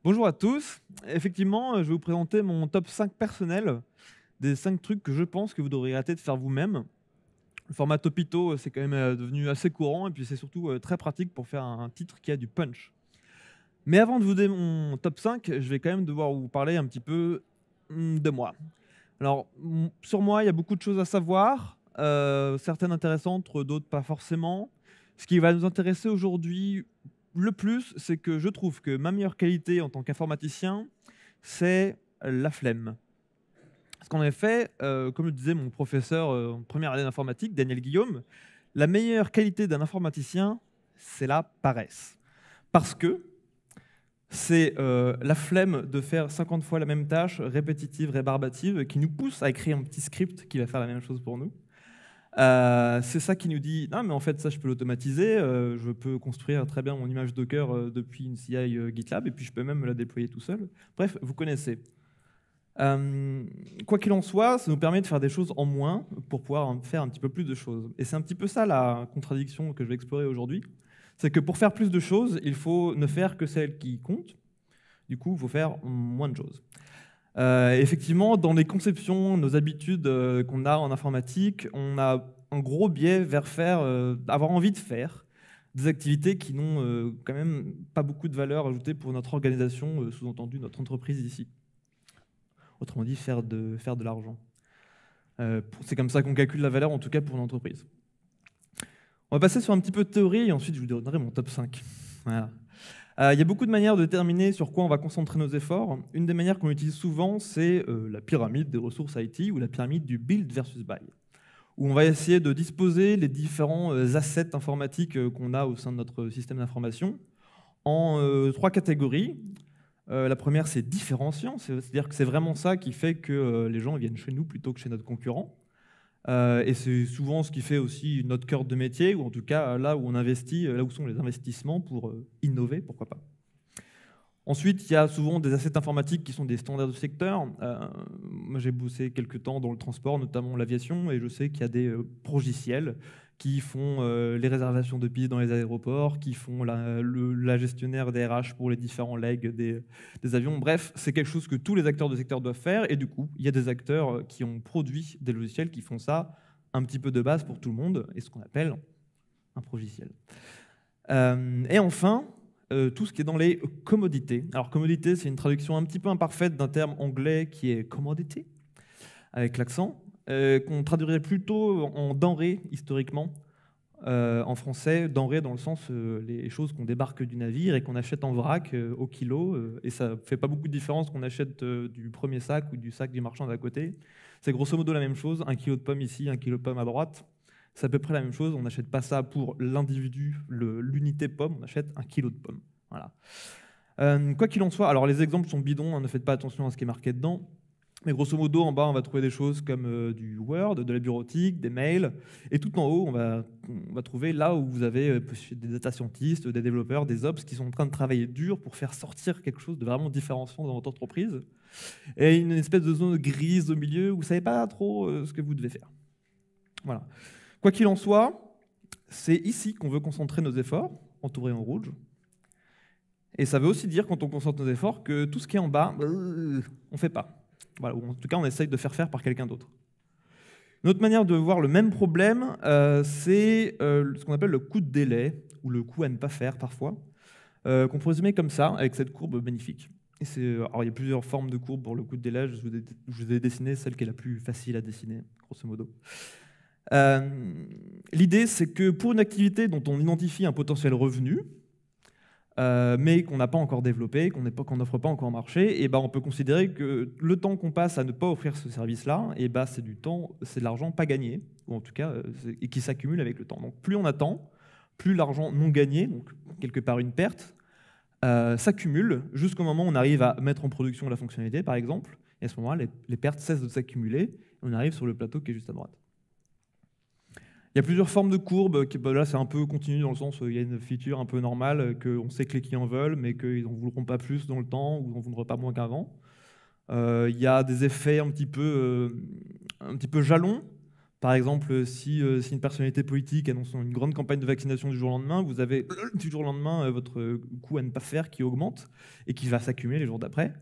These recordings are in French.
Bonjour à tous. Effectivement, je vais vous présenter mon top 5 personnel des 5 trucs que je pense que vous devriez arrêter de faire vous-même. Le format topito, c'est quand même devenu assez courant et puis c'est surtout très pratique pour faire un titre qui a du punch. Mais avant de vous donner mon top 5, je vais quand même devoir vous parler un petit peu de moi. Alors, sur moi, il y a beaucoup de choses à savoir, certaines intéressantes, d'autres pas forcément. Ce qui va nous intéresser aujourd'hui le plus, c'est que je trouve que ma meilleure qualité en tant qu'informaticien, c'est la flemme. Parce qu'en effet, comme le disait mon professeur en première année d'informatique, Daniel Guillaume, la meilleure qualité d'un informaticien, c'est la paresse. Parce que c'est la flemme de faire 50 fois la même tâche, répétitive, rébarbative, qui nous pousse à écrire un petit script qui va faire la même chose pour nous. C'est ça qui nous dit: «Non, mais en fait, ça, je peux l'automatiser, je peux construire très bien mon image Docker depuis une CI GitLab et puis je peux même la déployer tout seul». Bref, vous connaissez. Quoi qu'il en soit, ça nous permet de faire des choses en moins pour pouvoir en faire un petit peu plus de choses. Et c'est un petit peu ça la contradiction que je vais explorer aujourd'hui. C'est que pour faire plus de choses, il faut ne faire que celles qui comptent. Du coup, il faut faire moins de choses. Effectivement, dans les conceptions, nos habitudes qu'on a en informatique, on a un gros biais vers avoir envie de faire des activités qui n'ont quand même pas beaucoup de valeur ajoutée pour notre organisation, sous-entendu notre entreprise ici. Autrement dit, faire de l'argent. C'est comme ça qu'on calcule la valeur, en tout cas pour l'entreprise. On va passer sur un petit peu de théorie et ensuite je vous donnerai mon top 5. Voilà. Il y a beaucoup de manières de déterminer sur quoi on va concentrer nos efforts. Une des manières qu'on utilise souvent, c'est la pyramide des ressources IT ou la pyramide du build versus buy, où on va essayer de disposer les différents assets informatiques qu'on a au sein de notre système d'information en 3 catégories. La première, c'est différenciant, c'est-à-dire que c'est vraiment ça qui fait que les gens viennent chez nous plutôt que chez notre concurrent. Et c'est souvent ce qui fait aussi notre cœur de métier, ou en tout cas là où on investit, là où sont les investissements pour innover, pourquoi pas. Ensuite, il y a souvent des assets informatiques qui sont des standards de secteur. Moi, j'ai bossé quelques temps dans le transport, notamment l'aviation, et je sais qu'il y a des progiciels qui font les réservations de pistes dans les aéroports, qui font la gestionnaire des RH pour les différents legs des avions. Bref, c'est quelque chose que tous les acteurs de secteur doivent faire, et du coup, il y a des acteurs qui ont produit des logiciels qui font ça un petit peu de base pour tout le monde, et ce qu'on appelle un progiciel. Et enfin, tout ce qui est dans les commodités. Alors, commodité, c'est une traduction un petit peu imparfaite d'un terme anglais qui est commodity, avec l'accent, qu'on traduirait plutôt en denrées, historiquement. En français, denrées dans le sens les choses qu'on débarque du navire et qu'on achète en vrac au kilo. Et ça ne fait pas beaucoup de différence qu'on achète du premier sac ou du sac du marchand d'à côté. C'est grosso modo la même chose, 1 kilo de pommes ici, 1 kilo de pommes à droite. C'est à peu près la même chose, on n'achète pas ça pour l'individu, l'unité pomme, on achète 1 kilo de pommes. Voilà. Quoi qu'il en soit, alors les exemples sont bidons, hein, ne faites pas attention à ce qui est marqué dedans, mais grosso modo, en bas, on va trouver des choses comme du Word, de la bureautique, des mails, et tout en haut, on va trouver là où vous avez des data scientists, des développeurs, des ops qui sont en train de travailler dur pour faire sortir quelque chose de vraiment différenciant dans votre entreprise, et une espèce de zone grise au milieu où vous ne savez pas trop ce que vous devez faire. Voilà. Quoi qu'il en soit, c'est ici qu'on veut concentrer nos efforts, entourés en rouge. Et ça veut aussi dire, quand on concentre nos efforts, que tout ce qui est en bas, on ne fait pas. Voilà, ou en tout cas, on essaye de faire par quelqu'un d'autre. Une autre manière de voir le même problème, c'est ce qu'on appelle le coût de délai, ou le coût à ne pas faire parfois, qu'on peut résumer comme ça, avec cette courbe magnifique. Alors, il y a plusieurs formes de courbes pour le coût de délai, je vous ai dessiné celle qui est la plus facile à dessiner, grosso modo. L'idée, c'est que pour une activité dont on identifie un potentiel revenu, mais qu'on n'a pas encore développé, qu'on n'offre pas encore au marché, et on peut considérer que le temps qu'on passe à ne pas offrir ce service-là, c'est de l'argent pas gagné, ou en tout cas, et qui s'accumule avec le temps. Donc plus on attend, plus l'argent non gagné, donc quelque part une perte, s'accumule jusqu'au moment où on arrive à mettre en production la fonctionnalité, par exemple, et à ce moment-là, les pertes cessent de s'accumuler, et on arrive sur le plateau qui est juste à droite. Il y a plusieurs formes de courbes. Là, c'est un peu continu dans le sens où il y a une feature un peu normale qu'on sait que les clients veulent, mais qu'ils n'en voudront pas plus dans le temps ou n'en voudront pas moins qu'avant. Il y a des effets un petit peu jalons, Par exemple, si une personnalité politique annonce une grande campagne de vaccination du jour au lendemain, vous avez du jour au lendemain votre coût à ne pas faire qui augmente et qui va s'accumuler les jours d'après.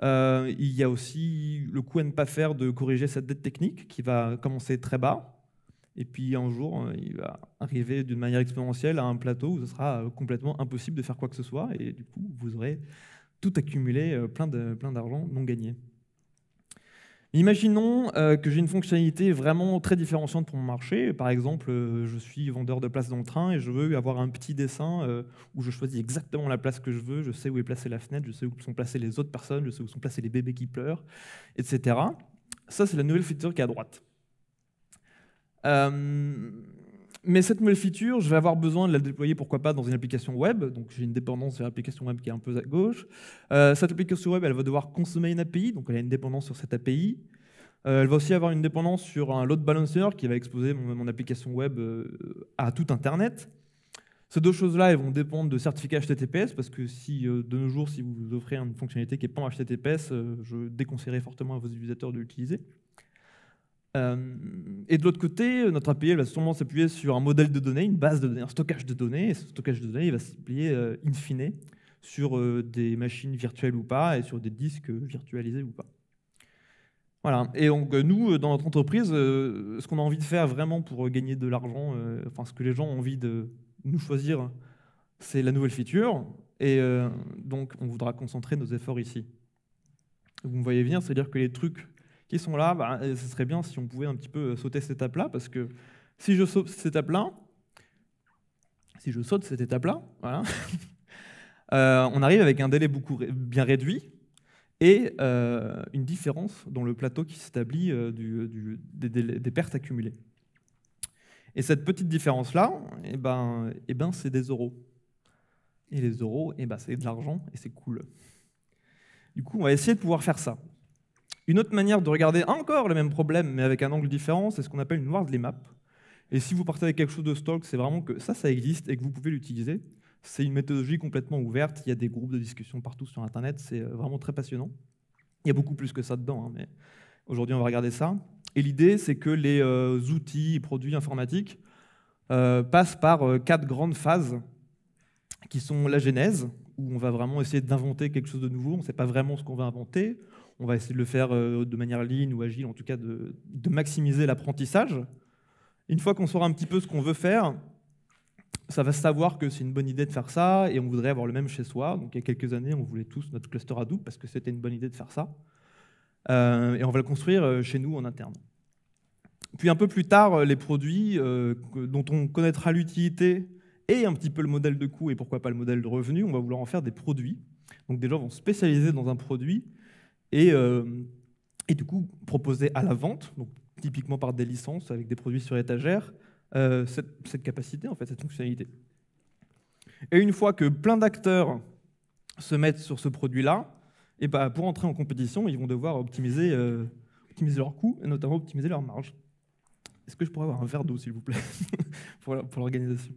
Il y a aussi le coût à ne pas faire de corriger cette dette technique qui va commencer très bas. Et puis un jour, il va arriver d'une manière exponentielle à un plateau où ce sera complètement impossible de faire quoi que ce soit. Et du coup, vous aurez tout accumulé, plein d'argent non gagné. Imaginons que j'ai une fonctionnalité vraiment très différenciante pour mon marché. Par exemple, je suis vendeur de places dans le train et je veux avoir un petit dessin où je choisis exactement la place que je veux, je sais où est placée la fenêtre, je sais où sont placées les autres personnes, je sais où sont placés les bébés qui pleurent, etc. Ça, c'est la nouvelle feature qui est à droite. Mais cette nouvelle feature, je vais avoir besoin de la déployer, pourquoi pas, dans une application web. Donc j'ai une dépendance vers l'application web qui est un peu à gauche. Cette application web, elle va devoir consommer une API, donc elle a une dépendance sur cette API. Elle va aussi avoir une dépendance sur un load balancer qui va exposer mon application web à tout Internet. Ces deux choses-là, elles vont dépendre de certificats HTTPS, parce que si de nos jours, si vous offrez une fonctionnalité qui n'est pas en HTTPS, je déconseillerais fortement à vos utilisateurs de l'utiliser. Et de l'autre côté, notre API elle va sûrement s'appuyer sur un modèle de données, une base de données, un stockage de données. Et ce stockage de données il va s'appuyer in fine sur des machines virtuelles ou pas, et sur des disques virtualisés ou pas. Voilà. Et donc nous, dans notre entreprise, ce qu'on a envie de faire vraiment pour gagner de l'argent, enfin ce que les gens ont envie de nous choisir, c'est la nouvelle feature. Et donc on voudra concentrer nos efforts ici. Vous me voyez venir, c'est-à-dire que les trucs qui sont là, bah, ce serait bien si on pouvait un petit peu sauter cette étape-là, parce que si je saute cette étape-là, voilà, on arrive avec un délai bien réduit et une différence dans le plateau qui s'établit des pertes accumulées. Et cette petite différence-là, c'est des euros. Et les euros, c'est de l'argent et c'est cool. Du coup, on va essayer de pouvoir faire ça. Une autre manière de regarder encore le même problème, mais avec un angle différent, c'est ce qu'on appelle une Wordley map. Et si vous partez avec quelque chose de stock, c'est vraiment que ça existe et que vous pouvez l'utiliser. C'est une méthodologie complètement ouverte. Il y a des groupes de discussion partout sur Internet. C'est vraiment très passionnant. Il y a beaucoup plus que ça dedans, hein, mais aujourd'hui, on va regarder ça. Et l'idée, c'est que les outils et produits informatiques passent par 4 grandes phases qui sont la genèse, où on va vraiment essayer d'inventer quelque chose de nouveau. On ne sait pas vraiment ce qu'on va inventer. On va essayer de le faire de manière lean ou agile, en tout cas de maximiser l'apprentissage. Une fois qu'on saura un petit peu ce qu'on veut faire, ça va savoir que c'est une bonne idée de faire ça et on voudrait avoir le même chez soi. Donc il y a quelques années, on voulait tous notre cluster Hadoop parce que c'était une bonne idée de faire ça. Et on va le construire chez nous en interne. Puis un peu plus tard, les produits dont on connaîtra l'utilité et un petit peu le modèle de coût et pourquoi pas le modèle de revenu, on va vouloir en faire des produits. Donc des gens vont se spécialiser dans un produit et du coup proposer à la vente, donc typiquement par des licences avec des produits sur étagère, cette capacité, en fait, cette fonctionnalité. Et une fois que plein d'acteurs se mettent sur ce produit-là, et pour entrer en compétition, ils vont devoir optimiser leurs coûts et notamment optimiser leurs marges. Est-ce que je pourrais avoir un verre d'eau, s'il vous plaît, pour l'organisation?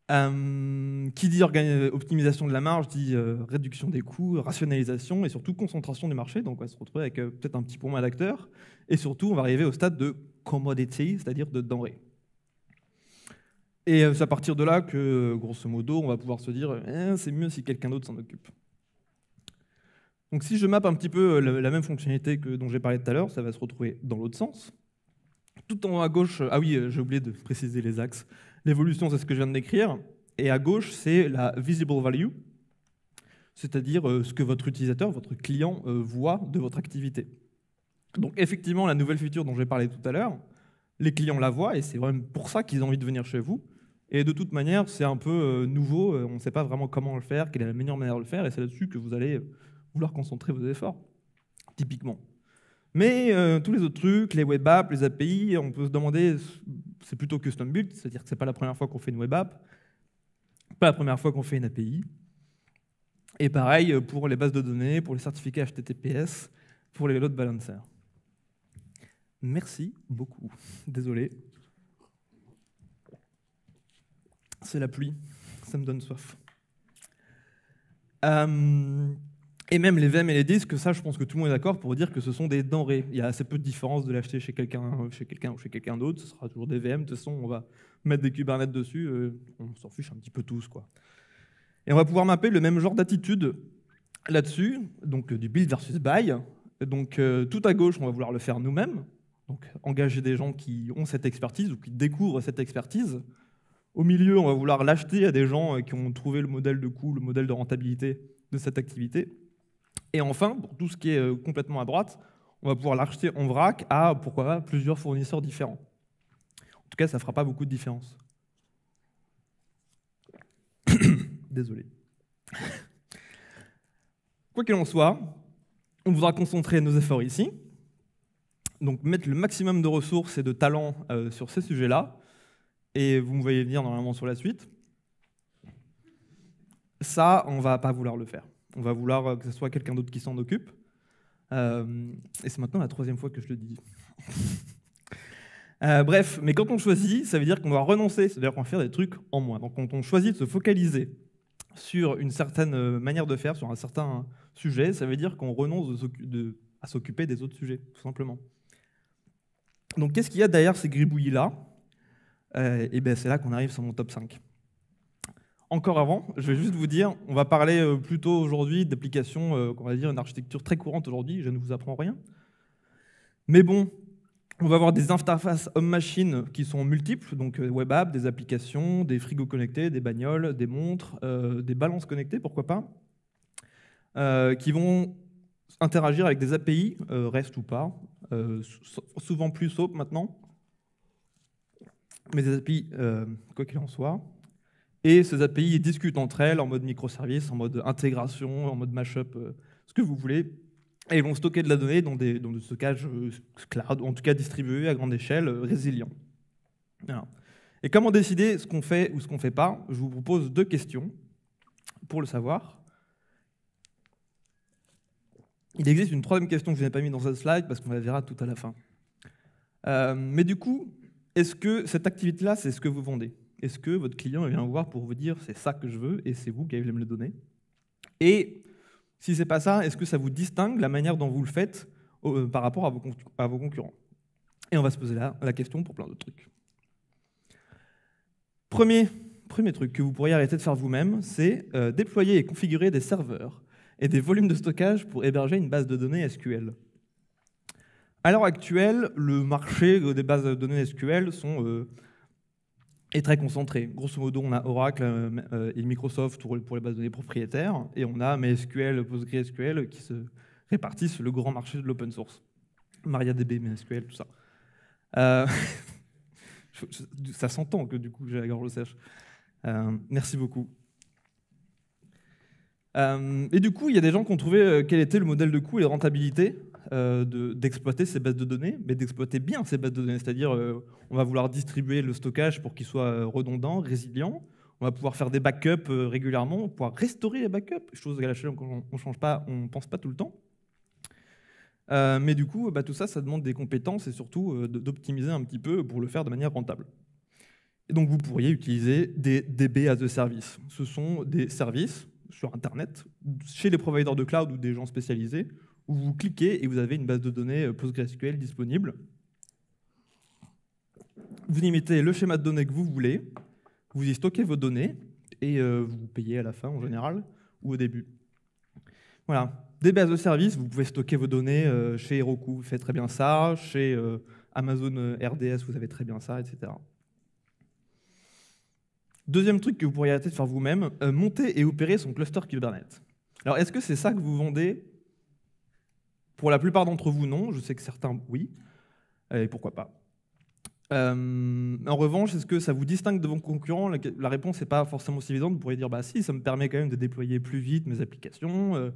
Qui dit optimisation de la marge dit réduction des coûts, rationalisation et surtout concentration du marché. Donc on va se retrouver avec peut-être un petit peu moins d'acteurs. Et surtout, on va arriver au stade de commodity, c'est-à-dire de denrée. Et c'est à partir de là que, grosso modo, on va pouvoir se dire c'est mieux si quelqu'un d'autre s'en occupe. Donc si je mappe un petit peu la même fonctionnalité dont j'ai parlé tout à l'heure, ça va se retrouver dans l'autre sens. Tout en haut à gauche, ah oui, j'ai oublié de préciser les axes. L'évolution, c'est ce que je viens de décrire. Et à gauche, c'est la visible value, c'est-à-dire ce que votre utilisateur, votre client, voit de votre activité. Donc effectivement, la nouvelle feature dont j'ai parlé tout à l'heure, les clients la voient et c'est vraiment pour ça qu'ils ont envie de venir chez vous. Et de toute manière, c'est un peu nouveau, on ne sait pas vraiment comment le faire, quelle est la meilleure manière de le faire, et c'est là-dessus que vous allez vouloir concentrer vos efforts, typiquement. Mais tous les autres trucs, les web apps, les API, on peut se demander, c'est plutôt custom build, c'est-à-dire que ce n'est pas la première fois qu'on fait une web app, pas la première fois qu'on fait une API. Et pareil pour les bases de données, pour les certificats HTTPS, pour les load balancers. Merci beaucoup. Désolé. C'est la pluie, ça me donne soif. Et même les VM et les disques, ça, je pense que tout le monde est d'accord pour dire que ce sont des denrées. Il y a assez peu de différence de l'acheter chez quelqu'un ou chez quelqu'un d'autre. Ce sera toujours des VM. De toute façon, on va mettre des Kubernetes dessus. On s'en fiche un petit peu tous, quoi. Et on va pouvoir mapper le même genre d'attitude là-dessus, donc du build versus buy. Donc tout à gauche, on va vouloir le faire nous-mêmes. Donc engager des gens qui ont cette expertise ou qui découvrent cette expertise. Au milieu, on va vouloir l'acheter à des gens qui ont trouvé le modèle de coût, le modèle de rentabilité de cette activité. Et enfin, pour tout ce qui est complètement à droite, on va pouvoir l'acheter en vrac à, pourquoi pas, plusieurs fournisseurs différents. En tout cas, ça ne fera pas beaucoup de différence. Désolé. Quoi qu'il en soit, on voudra concentrer nos efforts ici. Donc mettre le maximum de ressources et de talents sur ces sujets-là. Et vous me voyez venir normalement sur la suite. Ça, on ne va pas vouloir le faire. On va vouloir que ce soit quelqu'un d'autre qui s'en occupe. Et c'est maintenant la 3e fois que je le dis. Bref, mais quand on choisit, ça veut dire qu'on va renoncer, c'est-à-dire qu'on va faire des trucs en moins. Donc quand on choisit de se focaliser sur une certaine manière de faire, sur un certain sujet, ça veut dire qu'on renonce à s'occuper des autres sujets, tout simplement. Donc qu'est-ce qu'il y a derrière ces gribouillis-là? Et bien c'est là qu'on arrive sur mon top 5. Encore avant, je vais juste vous dire, on va parler plutôt aujourd'hui d'applications, qu'on va dire une architecture très courante aujourd'hui, je ne vous apprends rien. Mais bon, on va avoir des interfaces homme-machine qui sont multiples, donc web app, des applications, des frigos connectés, des bagnoles, des montres, des balances connectées, pourquoi pas, qui vont interagir avec des API, REST ou pas, souvent plus SOAP maintenant, mais des API, quoi qu'il en soit. Et ces API discutent entre elles en mode microservice, en mode intégration, en mode mashup, ce que vous voulez. Et ils vont stocker de la donnée dans des stockages cloud, en tout cas distribués à grande échelle, résilients. Voilà. Et comment décider ce qu'on fait ou ce qu'on ne fait pas? Je vous propose 2 questions pour le savoir. Il existe une 3e question que je n'ai pas mise dans cette slide parce qu'on la verra tout à la fin. Mais du coup, est-ce que cette activité-là, c'est ce que vous vendez? Est-ce que votre client vient vous voir pour vous dire c'est ça que je veux et c'est vous qui allez me le donner? Et si ce n'est pas ça, est-ce que ça vous distingue la manière dont vous le faites par rapport à vos concurrents? Et on va se poser la question pour plein d'autres trucs. Premier truc que vous pourriez arrêter de faire vous-même, c'est déployer et configurer des serveurs et des volumes de stockage pour héberger une base de données SQL. À l'heure actuelle, le marché des bases de données SQL est très concentré. Grosso modo, on a Oracle et Microsoft pour les bases de données propriétaires, et on a MySQL, PostgreSQL qui se répartissent le grand marché de l'open source. MariaDB, MySQL, tout ça. Ça s'entend que du coup j'ai la gorge sèche. Merci beaucoup. Et du coup, il y a des gens qui ont trouvé quel était le modèle de coût et de rentabilité d'exploiter ces bases de données, mais d'exploiter bien ces bases de données. C'est-à-dire, on va vouloir distribuer le stockage pour qu'il soit redondant, résilient. On va pouvoir faire des backups régulièrement, on va pouvoir restaurer les backups, chose à laquelle on change pas, on pense pas tout le temps. Mais du coup, tout ça, ça demande des compétences et surtout d'optimiser un petit peu pour le faire de manière rentable. Et donc, vous pourriez utiliser des DB as a service. Ce sont des services sur Internet, chez les providers de cloud ou des gens spécialisés, où vous cliquez et vous avez une base de données PostgreSQL disponible. Vous y mettez le schéma de données que vous voulez, vous y stockez vos données et vous payez à la fin en général ou au début. Voilà. Des bases de services, vous pouvez stocker vos données chez Heroku, vous faites très bien ça, chez Amazon RDS, vous avez très bien ça, etc. Deuxième truc que vous pourriez arrêter de faire vous-même, monter et opérer son cluster Kubernetes. Alors, est-ce que c'est ça que vous vendez? Pour la plupart d'entre vous, non. Je sais que certains, oui. Et pourquoi pas. En revanche, est-ce que ça vous distingue de vos concurrents? La réponse n'est pas forcément aussi évidente. Vous pourriez dire, bah si, ça me permet quand même de déployer plus vite mes applications,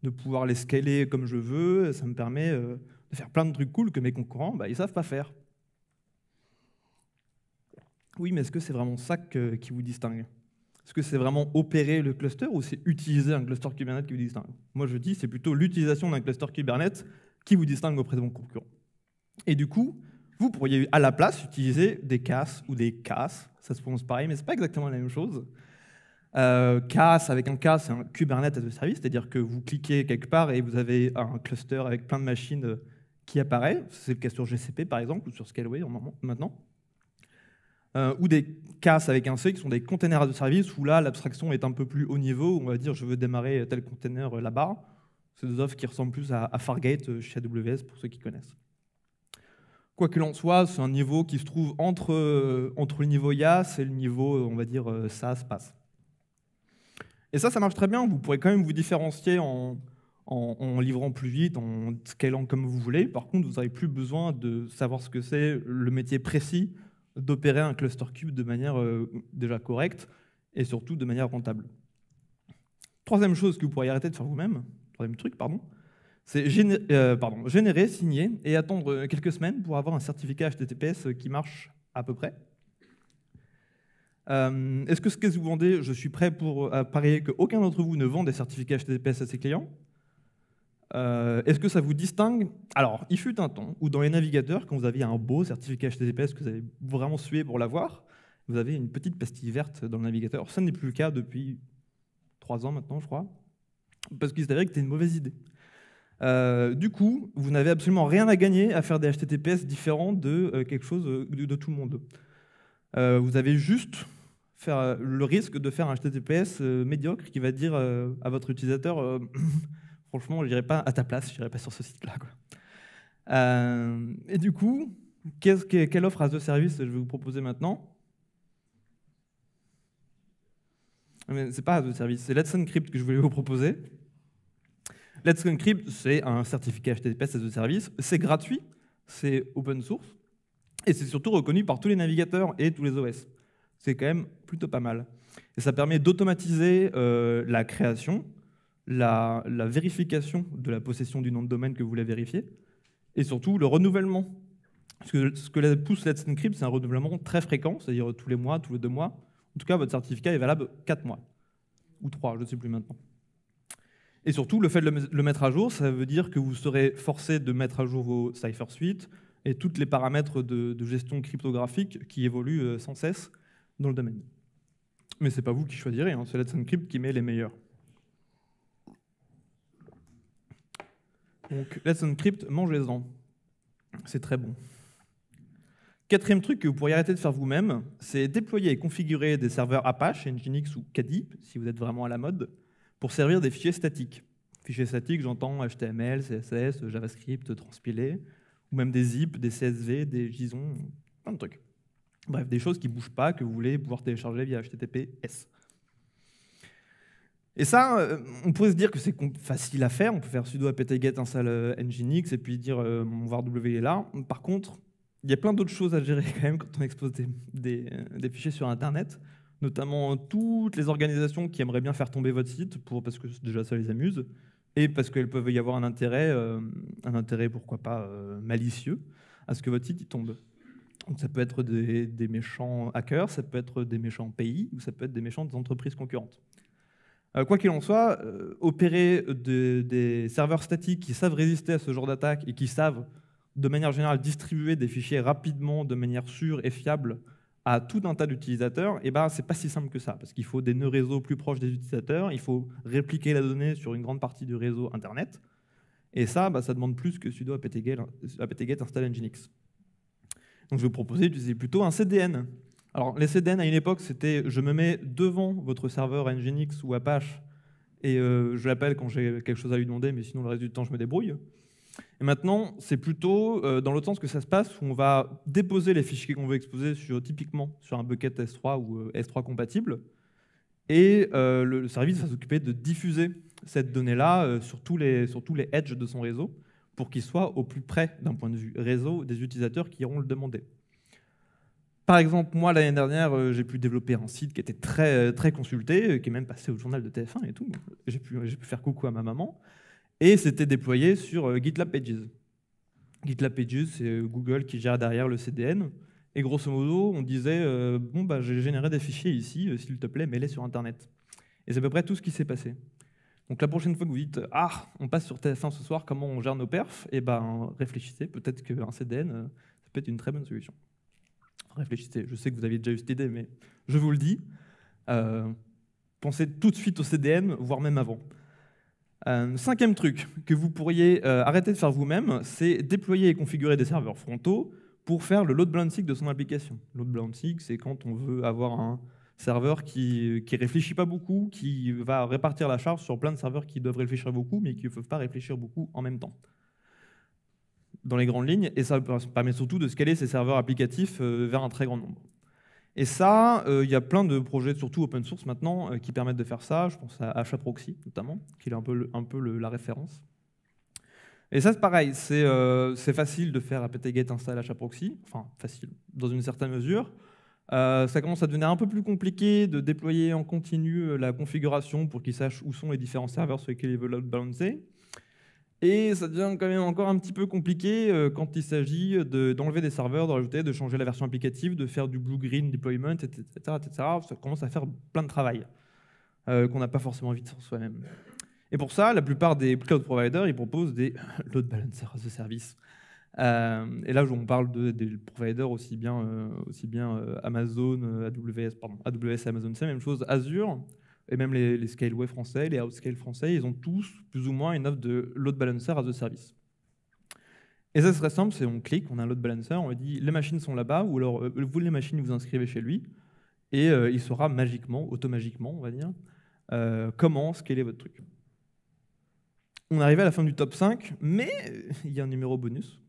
de pouvoir les scaler comme je veux, ça me permet de faire plein de trucs cool que mes concurrents, ils ne savent pas faire. Oui, mais est-ce que c'est vraiment ça qui vous distingue? Est-ce que c'est vraiment opérer le cluster ou c'est utiliser un cluster Kubernetes qui vous distingue? Moi, je dis c'est plutôt l'utilisation d'un cluster Kubernetes qui vous distingue auprès de vos concurrents. Et du coup, vous pourriez à la place utiliser des CAS ou des CAS, ça se prononce pareil, mais ce n'est pas exactement la même chose, KaaS, avec un K, c'est un Kubernetes as a Service, c'est-à-dire que vous cliquez quelque part et vous avez un cluster avec plein de machines qui apparaît. C'est le cas sur GCP, par exemple, ou sur Scaleway maintenant. Ou des KaaS avec un C, qui sont des containers as a Service, où là, l'abstraction est un peu plus haut niveau. On va dire, je veux démarrer tel container là-bas. C'est des offres qui ressemblent plus à Fargate chez AWS, pour ceux qui connaissent. Quoi qu'il en soit, c'est un niveau qui se trouve entre le niveau IaaS et le niveau, on va dire, SaaS, PaaS. Et ça marche très bien. Vous pourrez quand même vous différencier en livrant plus vite, en scalant comme vous voulez. Par contre, vous n'aurez plus besoin de savoir ce que c'est le métier précis d'opérer un cluster cube de manière déjà correcte et surtout de manière rentable. Troisième chose que vous pourriez arrêter de faire vous-même, troisième truc, pardon, c'est générer, signer et attendre quelques semaines pour avoir un certificat HTTPS qui marche à peu près. Est-ce que ce que vous vendez, je suis prêt à parier qu'aucun d'entre vous ne vend des certificats HTTPS à ses clients. Est-ce que ça vous distingue? Alors, il fut un temps où dans les navigateurs, quand vous aviez un beau certificat HTTPS que vous avez vraiment sué pour l'avoir, vous avez une petite pastille verte dans le navigateur. Ça n'est plus le cas depuis 3 ans maintenant, je crois, parce qu'il s'avérait que c'était une mauvaise idée. Du coup, vous n'avez absolument rien à gagner à faire des HTTPS différents de quelque chose de tout le monde. Vous avez juste le risque de faire un HTTPS médiocre qui va dire à votre utilisateur franchement, je n'irai pas à ta place, je n'irai pas sur ce site-là. Et du coup, quelle offre as a service je vais vous proposer maintenant? Mais c'est pas as a service, c'est Let's Encrypt que je voulais vous proposer. Let's Encrypt, c'est un certificat HTTPS as a service, c'est gratuit, c'est open source, et c'est surtout reconnu par tous les navigateurs et tous les OS. C'est quand même plutôt pas mal. Et ça permet d'automatiser la création, la vérification de la possession du nom de domaine que vous voulez vérifier, et surtout le renouvellement. Parce que ce que pousse Let's Encrypt, c'est un renouvellement très fréquent, c'est-à-dire tous les mois, tous les 2 mois. En tout cas, votre certificat est valable 4 mois, ou 3, je ne sais plus maintenant. Et surtout, le fait de le mettre à jour, ça veut dire que vous serez forcé de mettre à jour vos cipher suites et tous les paramètres de gestion cryptographique qui évoluent sans cesse dans le domaine. Mais ce n'est pas vous qui choisirez, hein, c'est Let's Encrypt qui met les meilleurs. Donc, Let's Encrypt, mangez-en. C'est très bon. Quatrième truc que vous pourriez arrêter de faire vous-même, c'est déployer et configurer des serveurs Apache, Nginx ou Kadi, si vous êtes vraiment à la mode, pour servir des fichiers statiques. Fichiers statiques, j'entends HTML, CSS, JavaScript, transpilé, ou même des zip, des CSV, des JSON, plein de trucs. Bref, des choses qui ne bougent pas, que vous voulez pouvoir télécharger via HTTPS. Et ça, on pourrait se dire que c'est facile à faire. On peut faire sudo apt-get install nginx et puis dire mon var w est là. Par contre, il y a plein d'autres choses à gérer quand même quand on expose des fichiers sur Internet, notamment toutes les organisations qui aimeraient bien faire tomber votre site parce que déjà ça les amuse et parce qu'elles peuvent y avoir un intérêt pourquoi pas malicieux à ce que votre site il tombe. Donc ça peut être des méchants hackers, ça peut être des méchants pays ou ça peut être des méchantes entreprises concurrentes. Quoi qu'il en soit, opérer des serveurs statiques qui savent résister à ce genre d'attaque et qui savent, de manière générale, distribuer des fichiers rapidement, de manière sûre et fiable à tout un tas d'utilisateurs, eh ben, c'est pas si simple que ça, parce qu'il faut des nœuds réseau plus proches des utilisateurs, il faut répliquer la donnée sur une grande partie du réseau Internet, et ça, ça demande plus que sudo apt-get install nginx. Donc je vais vous proposer d'utiliser plutôt un CDN. Alors, les CDN, à une époque, c'était je me mets devant votre serveur Nginx ou Apache et je l'appelle quand j'ai quelque chose à lui demander, mais sinon, le reste du temps, je me débrouille. Et maintenant, c'est plutôt dans l'autre sens que ça se passe, où on va déposer les fichiers qu'on veut exposer typiquement sur un bucket S3 ou S3 compatible, et le service va s'occuper de diffuser cette donnée-là sur tous les edges de son réseau pour qu'il soit au plus près, d'un point de vue réseau, des utilisateurs qui iront le demander. Par exemple, moi, l'année dernière, j'ai pu développer un site qui était très, très consulté, qui est même passé au journal de TF1 et tout. J'ai pu faire coucou à ma maman. Et c'était déployé sur GitLab Pages. GitLab Pages, c'est Google qui gère derrière le CDN. Et grosso modo, on disait j'ai généré des fichiers ici, s'il te plaît, mets-les sur Internet. Et c'est à peu près tout ce qui s'est passé. Donc la prochaine fois que vous dites « Ah, on passe sur TF1 ce soir, comment on gère nos perfs ?» Eh ben, réfléchissez, peut-être qu'un CDN, ça peut être une très bonne solution. Réfléchissez, je sais que vous aviez déjà eu cette idée, mais je vous le dis. pensez tout de suite au CDN, voire même avant. Cinquième truc que vous pourriez arrêter de faire vous-même, c'est déployer et configurer des serveurs frontaux pour faire le load balancing de son application. Load balancing, c'est quand on veut avoir un serveur qui réfléchit pas beaucoup, qui va répartir la charge sur plein de serveurs qui doivent réfléchir beaucoup, mais qui ne peuvent pas réfléchir beaucoup en même temps. Dans les grandes lignes, et ça permet surtout de scaler ces serveurs applicatifs vers un très grand nombre. Et ça, il y a plein de projets, surtout open source maintenant, qui permettent de faire ça. Je pense à HAProxy, notamment, qui est un peu la référence. Et ça, c'est pareil, c'est facile de faire apt-get install HAProxy, enfin, facile, dans une certaine mesure. Ça commence à devenir un peu plus compliqué de déployer en continu la configuration pour qu'ils sachent où sont les différents serveurs sur lesquels ils veulent load balancer. Et ça devient quand même encore un petit peu compliqué quand il s'agit d'enlever des serveurs, de rajouter, de changer la version applicative, de faire du blue-green deployment, etc., etc. Ça commence à faire plein de travail qu'on n'a pas forcément envie de faire soi-même. Et pour ça, la plupart des cloud providers, ils proposent des load balancers as a service. Et là, on parle des providers aussi bien Amazon, AWS et Amazon, c'est la même chose, Azure, et même les Scaleway français, les Outscale français, ils ont tous plus ou moins une offre de load balancer as a service. Et ça, c'est très simple, c'est on clique, on a un load balancer, on lui dit les machines sont là-bas, ou alors vous les machines, vous inscrivez chez lui, et il saura magiquement, automagiquement, on va dire, comment scaler votre truc. On arrive à la fin du top 5, mais il y a un numéro bonus.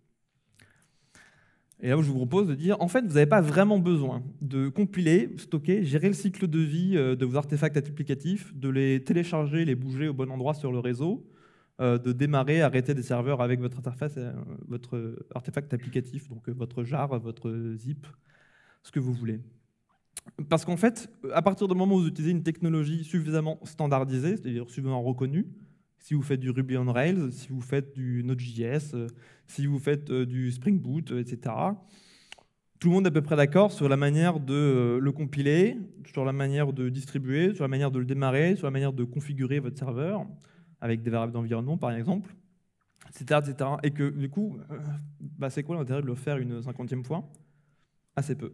Et là, je vous propose de dire, en fait, vous n'avez pas vraiment besoin de compiler, stocker, gérer le cycle de vie de vos artefacts applicatifs, de les télécharger, les bouger au bon endroit sur le réseau, de démarrer, arrêter des serveurs avec votre interface, votre artefact applicatif, donc votre jar, votre zip, ce que vous voulez. Parce qu'en fait, à partir du moment où vous utilisez une technologie suffisamment standardisée, c'est-à-dire suffisamment reconnue, si vous faites du Ruby on Rails, si vous faites du Node.js, si vous faites du Spring Boot, etc., tout le monde est à peu près d'accord sur la manière de le compiler, sur la manière de distribuer, sur la manière de le démarrer, sur la manière de configurer votre serveur, avec des variables d'environnement, par exemple, etc., etc. Et que, du coup, c'est quoi l'intérêt de le faire une 50e fois? Assez peu.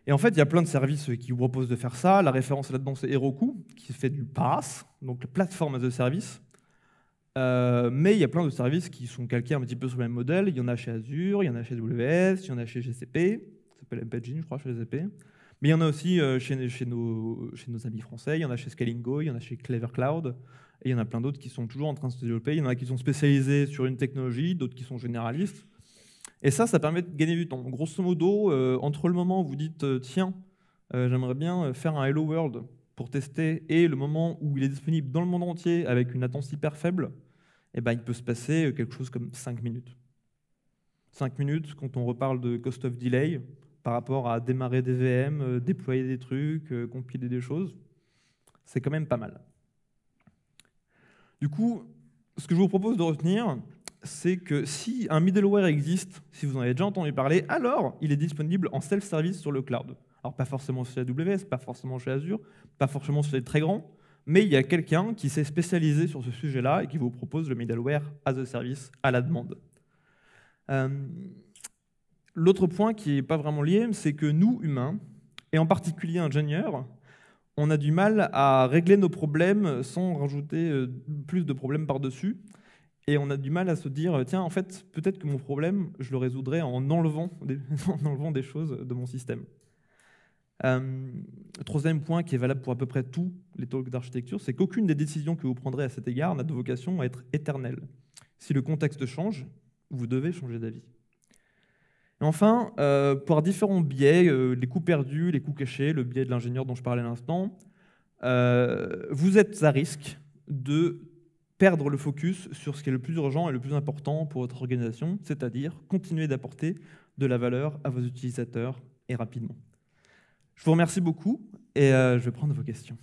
Et en fait, il y a plein de services qui vous proposent de faire ça. La référence là-dedans, c'est Heroku, qui fait du PaaS, donc la plateforme as a service. Mais il y a plein de services qui sont calqués un petit peu sur le même modèle. Il y en a chez Azure, il y en a chez AWS, il y en a chez GCP, ça s'appelle Empagine, je crois, chez GCP. Mais il y en a aussi chez nos amis français, il y en a chez Scalingo, il y en a chez Clever Cloud, et il y en a plein d'autres qui sont toujours en train de se développer. Il y en a qui sont spécialisés sur une technologie, d'autres qui sont généralistes. Et ça permet de gagner du temps. Grosso modo, entre le moment où vous dites tiens, j'aimerais bien faire un Hello World pour tester, et le moment où il est disponible dans le monde entier avec une latence hyper faible, il peut se passer quelque chose comme 5 minutes. 5 minutes, quand on reparle de cost of delay, par rapport à démarrer des VM, déployer des trucs, compiler des choses, c'est quand même pas mal. Du coup, ce que je vous propose de retenir, c'est que si un middleware existe, si vous en avez déjà entendu parler, alors il est disponible en self-service sur le cloud. Alors pas forcément chez AWS, pas forcément chez Azure, pas forcément chez les très grands, mais il y a quelqu'un qui s'est spécialisé sur ce sujet-là et qui vous propose le middleware as a service à la demande. L'autre point qui n'est pas vraiment lié, c'est que nous, humains, et en particulier ingénieurs, on a du mal à régler nos problèmes sans rajouter plus de problèmes par-dessus. Et on a du mal à se dire, tiens, en fait, peut-être que mon problème, je le résoudrais en enlevant des choses de mon système. Troisième point qui est valable pour à peu près tous les talks d'architecture, c'est qu'aucune des décisions que vous prendrez à cet égard n'a de vocation à être éternelle. Si le contexte change, vous devez changer d'avis. Et enfin, par différents biais, les coûts perdus, les coûts cachés, le biais de l'ingénieur dont je parlais à l'instant, vous êtes à risque de perdre le focus sur ce qui est le plus urgent et le plus important pour votre organisation, c'est-à-dire continuer d'apporter de la valeur à vos utilisateurs et rapidement. Je vous remercie beaucoup et je vais prendre vos questions.